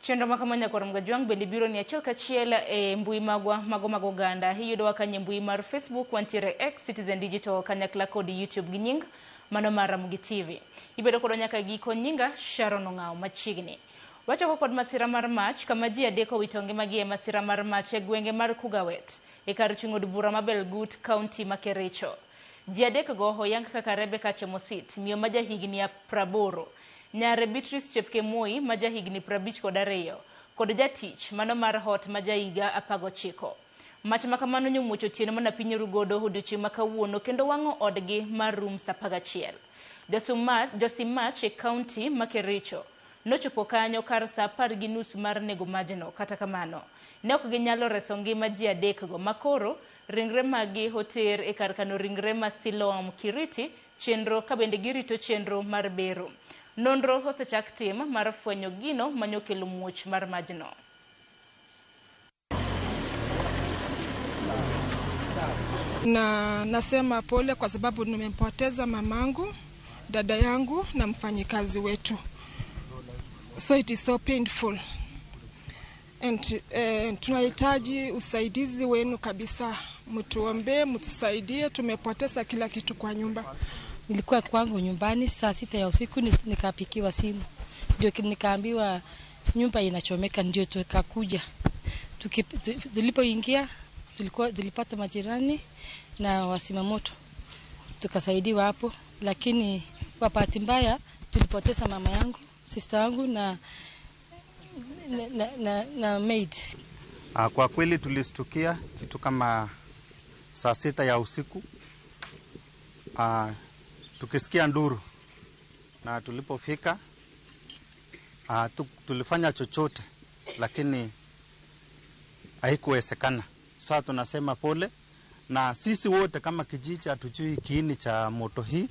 Chenro makamanya kwa mgajwang bendi biro ni achel kachiela mbui mago ganda. Hiyo do wakanye mbui mar Facebook wantire X Citizen Digital kanyakla kodi YouTube ginying mano mara Mugi TV. Ibedo kodo nyaka giko nyinga Sharon Ongao machigni. Wacho kod masira mar mach kama ji adeko witonge magie masira mar mach e gwenge mar Kugawet e kar chungo bura mabel gut county Makerecho. Ji adek go hoyang kaka Rebecca Chemosit miyo maja higni ya Praboro. Nyare Beatrice Chepkemoi maja higni 52 kod jatich mano mar hot maja higa 19. Mach makamano nyumuocho tieno mana piny Rugodo odiochieng' makawuono kendo wang'o odgi mar room 11. Josimach e county Makerecho nochopo kanyo kar saa 10:30 mar nego majno. Kata kamano ne ok ginyalo reso ngima ji adek go makoro ringre magi hoter e kar kano ringre ma Siloam Kiriti chenro kabende girito chenro mar bero. Nonro osechak tim mar fwenyo gino manyokelo muoch mar majno. Na nasema pole kwa sababu nimempoteza mamangu, dada yangu na mfanyikazi wetu. So it is so painful. And tunahitaji usaidizi wenu kabisa. Mtuombe, mtusaidie, tumepoteza kila kitu kwa nyumba. Nilikuwa kwangu nyumbani saa 6 ya usiku nikapikiwa simu. Ndio nikaambiwa nyumba inachomeka, ndio tukakuja. Tulipoingia tulipata majirani na wasimamoto. Tukasaidiwa hapo, lakini kwa bahati mbaya tulipoteza mama yangu, sister yangu na maid. Kwa kweli tulistukia kitu kama saa 6 ya usiku. Tukisikia nduru na tulipofika tulifanya chochote lakini haikuwezekana. Sasa tunasema pole, na sisi wote kama kijiji hatujui kiini cha moto hii.